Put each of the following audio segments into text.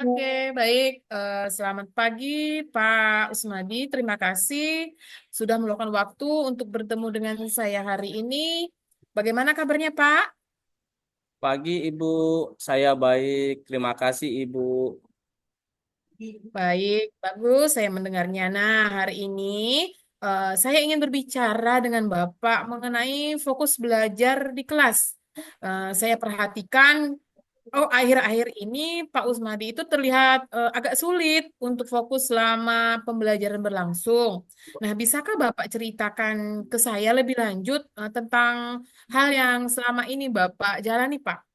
Oke, baik. Selamat pagi, Pak Usmadi. Terima kasih sudah meluangkan waktu untuk bertemu dengan saya hari ini. Bagaimana kabarnya, Pak? Pagi Ibu, saya baik. Terima kasih Ibu. Baik, bagus saya mendengarnya. Nah, hari ini saya ingin berbicara dengan Bapak mengenai fokus belajar di kelas. Saya perhatikan, oh, akhir-akhir ini Pak Usmadi itu terlihat agak sulit untuk fokus selama pembelajaran berlangsung. Nah, bisakah Bapak ceritakan ke saya lebih lanjut tentang hal yang selama ini Bapak jalani, Pak?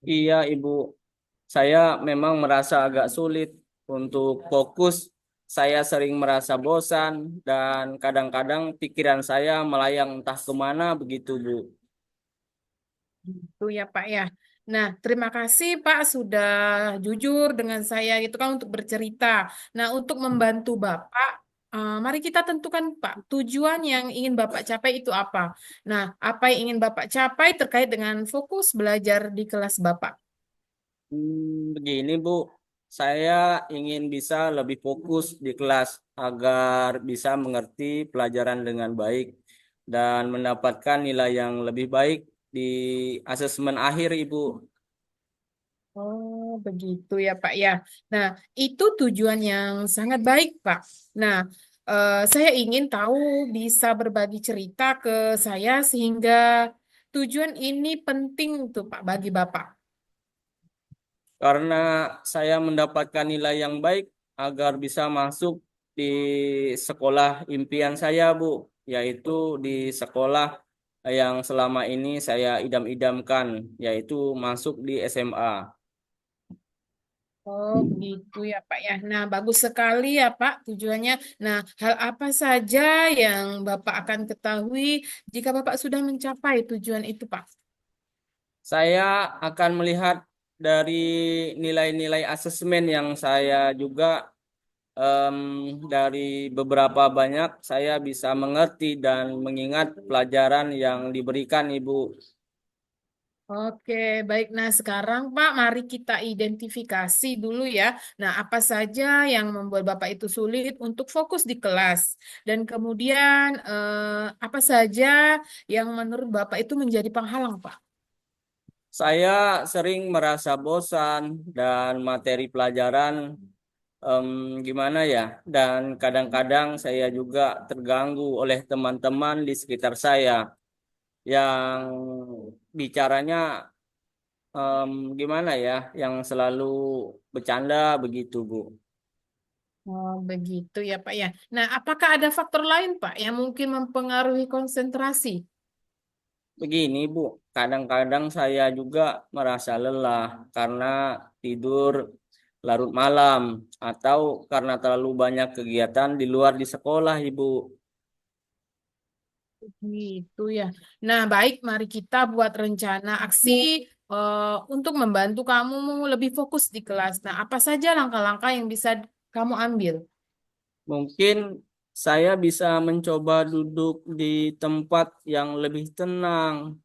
Iya Ibu, saya memang merasa agak sulit untuk fokus. Saya sering merasa bosan dan kadang-kadang pikiran saya melayang entah kemana begitu Bu. Itu ya, Pak ya. Nah, terima kasih Pak sudah jujur dengan saya gitu kan untuk bercerita. Nah, untuk membantu Bapak, mari kita tentukan Pak, tujuan yang ingin Bapak capai itu apa. Nah, apa yang ingin Bapak capai terkait dengan fokus belajar di kelas Bapak? Begini Bu, saya ingin bisa lebih fokus di kelas agar bisa mengerti pelajaran dengan baik dan mendapatkan nilai yang lebih baik di asesmen akhir Ibu. Oh, begitu ya, Pak ya. Nah, itu tujuan yang sangat baik, Pak. Nah, saya ingin tahu bisa berbagi cerita ke saya sehingga tujuan ini penting tuh, Pak, bagi Bapak. Karena saya mendapatkan nilai yang baik agar bisa masuk di sekolah impian saya, Bu, yaitu di sekolah yang selama ini saya idam-idamkan, yaitu masuk di SMA. Oh, begitu ya, Pak ya. Nah, bagus sekali ya, Pak, tujuannya. Nah, hal apa saja yang Bapak akan ketahui jika Bapak sudah mencapai tujuan itu, Pak? Saya akan melihat dari nilai-nilai asesmen yang saya juga em, dari beberapa banyak saya bisa mengerti dan mengingat pelajaran yang diberikan, Ibu. Oke, baik. Nah, sekarang Pak, mari kita identifikasi dulu ya. Nah, apa saja yang membuat Bapak itu sulit untuk fokus di kelas? Dan kemudian, apa saja yang menurut Bapak itu menjadi penghalang, Pak? Saya sering merasa bosan dan materi pelajaran em, gimana ya, dan kadang-kadang saya juga terganggu oleh teman-teman di sekitar saya yang bicaranya em, gimana ya, yang selalu bercanda begitu, Bu. Oh, begitu ya, Pak ya. Nah, apakah ada faktor lain, Pak, yang mungkin mempengaruhi konsentrasi? Begini, Bu, kadang-kadang saya juga merasa lelah karena tidur larut malam atau karena terlalu banyak kegiatan di luar di sekolah, Ibu. Gitu ya. Nah, baik, mari kita buat rencana aksi untuk membantu kamu lebih fokus di kelas. Nah, apa saja langkah-langkah yang bisa kamu ambil? Mungkin saya bisa mencoba duduk di tempat yang lebih tenang,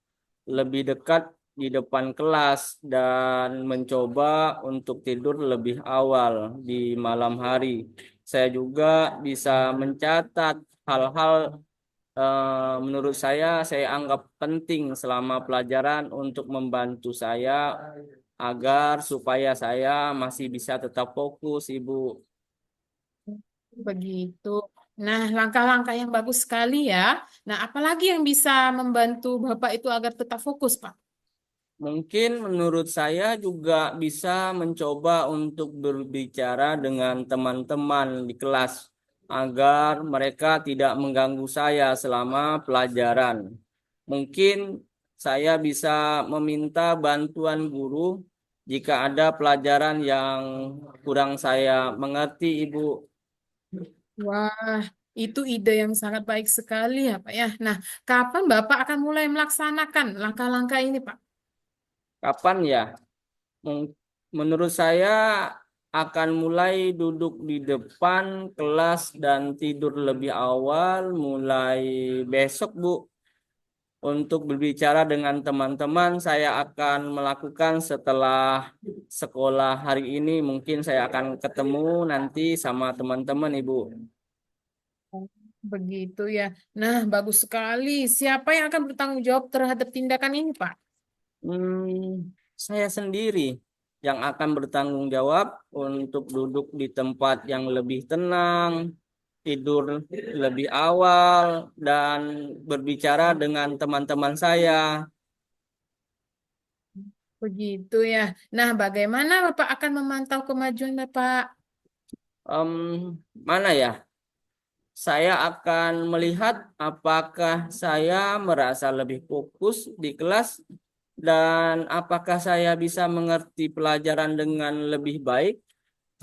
lebih dekat di depan kelas, dan mencoba untuk tidur lebih awal di malam hari. Saya juga bisa mencatat hal-hal menurut saya anggap penting selama pelajaran untuk membantu saya agar supaya saya masih bisa tetap fokus, Ibu. Begitu. Nah, langkah-langkah yang bagus sekali ya. Nah, apalagi yang bisa membantu Bapak itu agar tetap fokus, Pak? Mungkin menurut saya juga bisa mencoba untuk berbicara dengan teman-teman di kelas agar mereka tidak mengganggu saya selama pelajaran. Mungkin saya bisa meminta bantuan guru jika ada pelajaran yang kurang saya mengerti, Ibu. Wah, itu ide yang sangat baik sekali ya, Pak ya. Nah, kapan Bapak akan mulai melaksanakan langkah-langkah ini, Pak? Kapan ya? Mung- Menurut saya akan mulai duduk di depan kelas dan tidur lebih awal mulai besok, Bu. Untuk berbicara dengan teman-teman, saya akan melakukan setelah sekolah hari ini. Mungkin saya akan ketemu nanti sama teman-teman, Ibu. Oh, begitu ya. Nah, bagus sekali. Siapa yang akan bertanggung jawab terhadap tindakan ini, Pak? Saya sendiri yang akan bertanggung jawab untuk duduk di tempat yang lebih tenang, tidur lebih awal, dan berbicara dengan teman-teman saya. Begitu ya. Nah, bagaimana Bapak akan memantau kemajuan Bapak? Mana ya? Saya akan melihat apakah saya merasa lebih fokus di kelas dan apakah saya bisa mengerti pelajaran dengan lebih baik.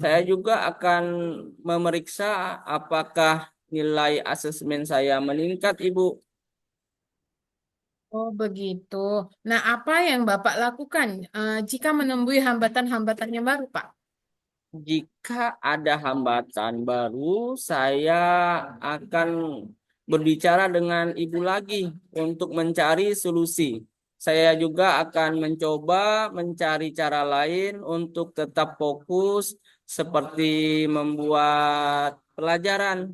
Saya juga akan memeriksa apakah nilai asesmen saya meningkat, Ibu. Oh, begitu. Nah, apa yang Bapak lakukan jika menemui hambatan-hambatan yang baru, Pak? Jika ada hambatan baru, saya akan berbicara dengan Ibu lagi untuk mencari solusi. Saya juga akan mencoba mencari cara lain untuk tetap fokus, seperti membuat pelajaran.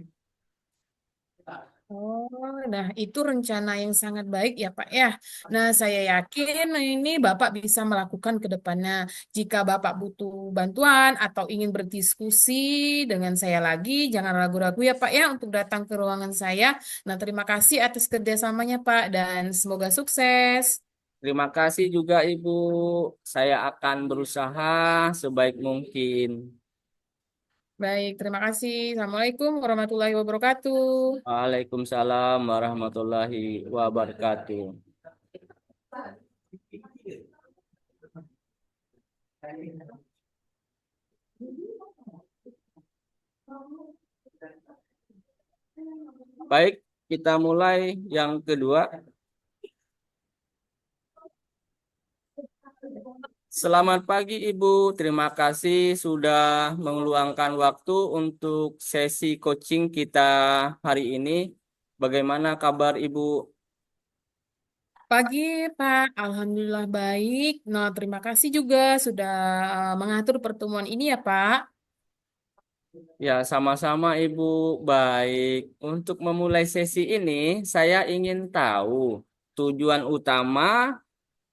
Oh, nah itu rencana yang sangat baik ya Pak ya. Nah, saya yakin ini Bapak bisa melakukan ke depannya. Jika Bapak butuh bantuan atau ingin berdiskusi dengan saya lagi, jangan ragu-ragu ya Pak ya untuk datang ke ruangan saya. Nah, terima kasih atas kerjasamanya Pak dan semoga sukses. Terima kasih juga Ibu. Saya akan berusaha sebaik mungkin. Baik, terima kasih. Assalamualaikum warahmatullahi wabarakatuh. Waalaikumsalam warahmatullahi wabarakatuh. Baik, kita mulai yang kedua. Selamat pagi Ibu, terima kasih sudah meluangkan waktu untuk sesi coaching kita hari ini. Bagaimana kabar Ibu? Pagi, Pak. Alhamdulillah baik. Nah, terima kasih juga sudah mengatur pertemuan ini ya, Pak. Ya, sama-sama Ibu. Baik, untuk memulai sesi ini, saya ingin tahu tujuan utama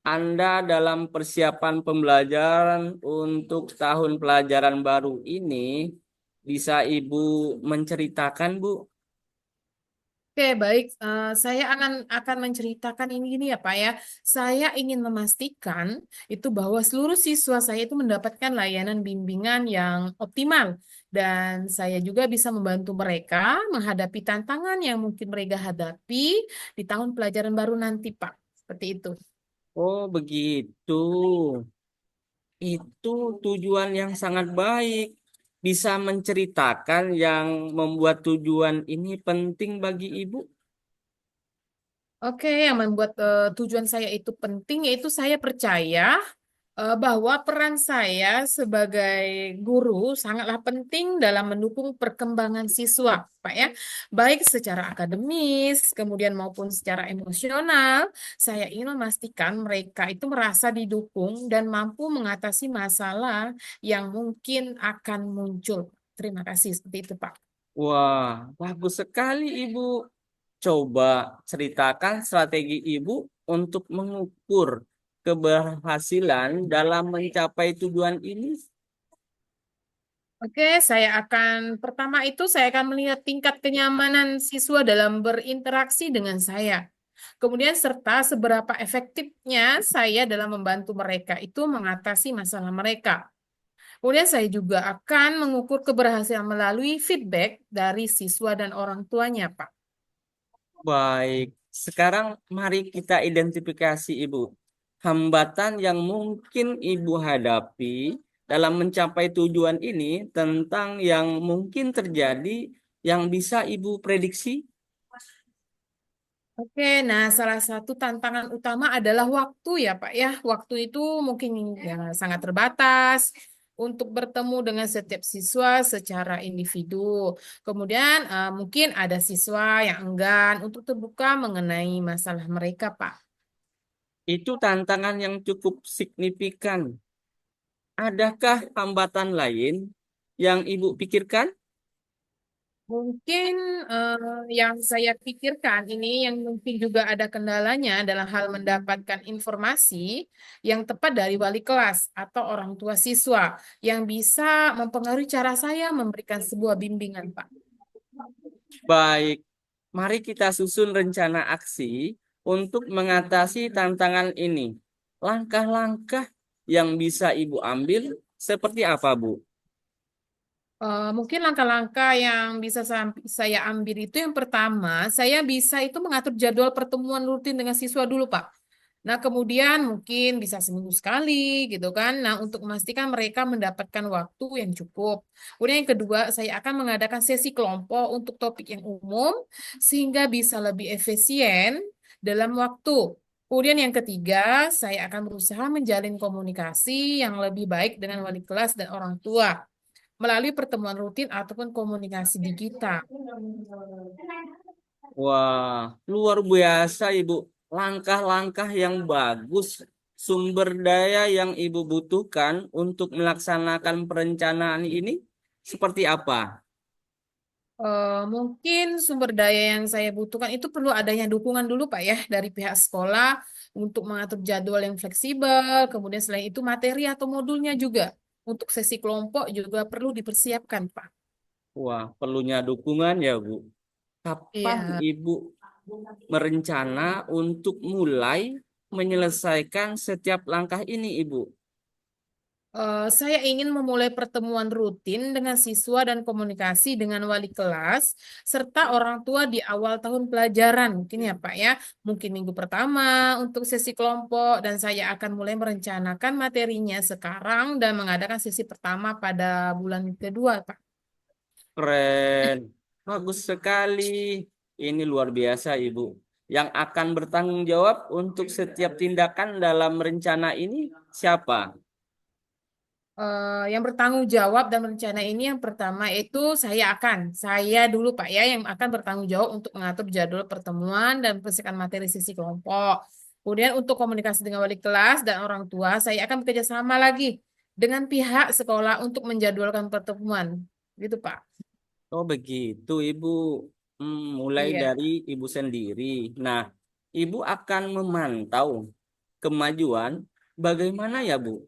Anda dalam persiapan pembelajaran untuk tahun pelajaran baru ini. Bisa Ibu menceritakan, Bu? Oke, baik. Saya akan menceritakan ini ya, Pak ya. Saya ingin memastikan itu bahwa seluruh siswa saya itu mendapatkan layanan bimbingan yang optimal dan saya juga bisa membantu mereka menghadapi tantangan yang mungkin mereka hadapi di tahun pelajaran baru nanti, Pak. Seperti itu. Oh, begitu. Itu tujuan yang sangat baik. Bisa menceritakan yang membuat tujuan ini penting bagi Ibu? Oke, yang membuat tujuan saya itu penting yaitu saya percaya bahwa peran saya sebagai guru sangatlah penting dalam mendukung perkembangan siswa, Pak ya. Baik secara akademis, kemudian maupun secara emosional, saya ingin memastikan mereka itu merasa didukung dan mampu mengatasi masalah yang mungkin akan muncul. Terima kasih, seperti itu, Pak. Wah, bagus sekali Ibu. Coba ceritakan strategi Ibu untuk mengukur keberhasilan dalam mencapai tujuan ini. Oke, pertama itu saya akan melihat tingkat kenyamanan siswa dalam berinteraksi dengan saya. Kemudian serta seberapa efektifnya saya dalam membantu mereka itu mengatasi masalah mereka. Kemudian saya juga akan mengukur keberhasilan melalui feedback dari siswa dan orang tuanya, Pak. Baik, sekarang mari kita identifikasi Ibu. Hambatan yang mungkin Ibu hadapi dalam mencapai tujuan ini tentang yang mungkin terjadi yang bisa Ibu prediksi. Oke, nah salah satu tantangan utama adalah waktu ya Pak ya. Waktu itu mungkin ya sangat terbatas. untuk bertemu dengan setiap siswa secara individu. Kemudian mungkin ada siswa yang enggan untuk terbuka mengenai masalah mereka, Pak. Itu tantangan yang cukup signifikan. Adakah hambatan lain yang Ibu pikirkan? Mungkin yang saya pikirkan ini yang mungkin juga ada kendalanya dalam hal mendapatkan informasi yang tepat dari wali kelas atau orang tua siswa yang bisa mempengaruhi cara saya memberikan sebuah bimbingan, Pak. Baik, mari kita susun rencana aksi untuk mengatasi tantangan ini. Langkah-langkah yang bisa Ibu ambil seperti apa, Bu? Mungkin langkah-langkah yang bisa saya ambil itu yang pertama, saya bisa itu mengatur jadwal pertemuan rutin dengan siswa dulu, Pak. Nah, kemudian mungkin bisa seminggu sekali gitu kan. Nah, untuk memastikan mereka mendapatkan waktu yang cukup. Kemudian yang kedua, saya akan mengadakan sesi kelompok untuk topik yang umum sehingga bisa lebih efisien dalam waktu. Kemudian yang ketiga, saya akan berusaha menjalin komunikasi yang lebih baik dengan wali kelas dan orang tua melalui pertemuan rutin ataupun komunikasi digital. Wah, luar biasa, Ibu. Langkah-langkah yang bagus, sumber daya yang Ibu butuhkan untuk melaksanakan perencanaan ini seperti apa? Mungkin sumber daya yang saya butuhkan itu perlu adanya dukungan dulu Pak ya dari pihak sekolah untuk mengatur jadwal yang fleksibel. Kemudian selain itu materi atau modulnya juga untuk sesi kelompok juga perlu dipersiapkan Pak. Wah, perlunya dukungan ya, Bu. Kapan Iya. Ibu merencana untuk mulai menyelesaikan setiap langkah ini, Ibu? Saya ingin memulai pertemuan rutin dengan siswa dan komunikasi dengan wali kelas serta orang tua di awal tahun pelajaran, mungkin ya Pak ya, mungkin minggu pertama untuk sesi kelompok dan saya akan mulai merencanakan materinya sekarang dan mengadakan sesi pertama pada bulan kedua, Pak. Keren, bagus sekali. Ini luar biasa, Ibu. Yang akan bertanggung jawab untuk setiap tindakan dalam rencana ini siapa? Yang bertanggung jawab dan rencana ini yang pertama itu saya dulu Pak ya yang akan bertanggung jawab untuk mengatur jadwal pertemuan dan mempersiapkan materi sisi kelompok. Kemudian untuk komunikasi dengan wali kelas dan orang tua, saya akan bekerja sama lagi dengan pihak sekolah untuk menjadwalkan pertemuan. Gitu Pak. Oh, begitu, Ibu. Mulai Iya. dari Ibu sendiri. Nah, Ibu akan memantau kemajuan bagaimana ya, Bu?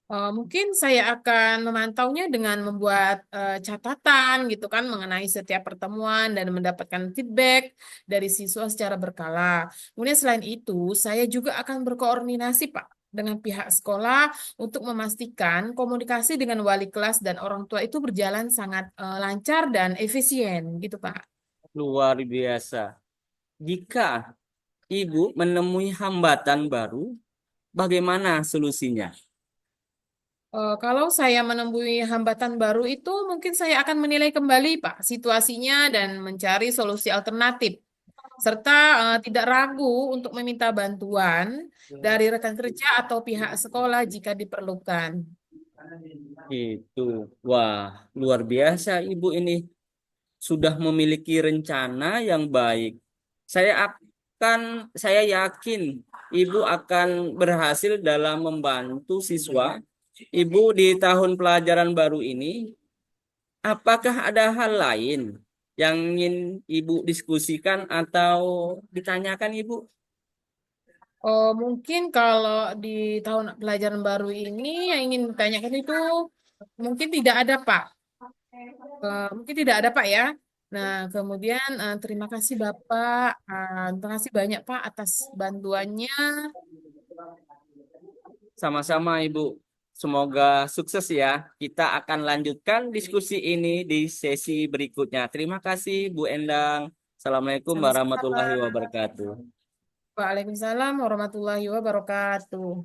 Mungkin saya akan memantaunya dengan membuat catatan gitu kan mengenai setiap pertemuan dan mendapatkan feedback dari siswa secara berkala. Kemudian selain itu, saya juga akan berkoordinasi Pak dengan pihak sekolah untuk memastikan komunikasi dengan wali kelas dan orang tua itu berjalan sangat lancar dan efisien gitu Pak. Luar biasa. Jika Ibu menemui hambatan baru, bagaimana solusinya? Kalau saya menemui hambatan baru itu, mungkin saya akan menilai kembali, Pak, situasinya dan mencari solusi alternatif, serta tidak ragu untuk meminta bantuan dari rekan kerja atau pihak sekolah jika diperlukan. Itu, wah, luar biasa Ibu ini sudah memiliki rencana yang baik. Saya akan, saya yakin Ibu akan berhasil dalam membantu siswa. Ibu di tahun pelajaran baru ini, apakah ada hal lain yang ingin Ibu diskusikan atau ditanyakan Ibu? Mungkin kalau di tahun pelajaran baru ini yang ingin ditanyakan itu mungkin tidak ada, Pak. Mungkin tidak ada, Pak ya. Nah, kemudian terima kasih Bapak. Terima kasih banyak Pak atas bantuannya. Sama-sama Ibu. Semoga sukses ya. Kita akan lanjutkan diskusi ini di sesi berikutnya. Terima kasih Bu Endang. Assalamualaikum Sama-sama warahmatullahi Pak. wabarakatuh. Waalaikumsalam warahmatullahi wabarakatuh.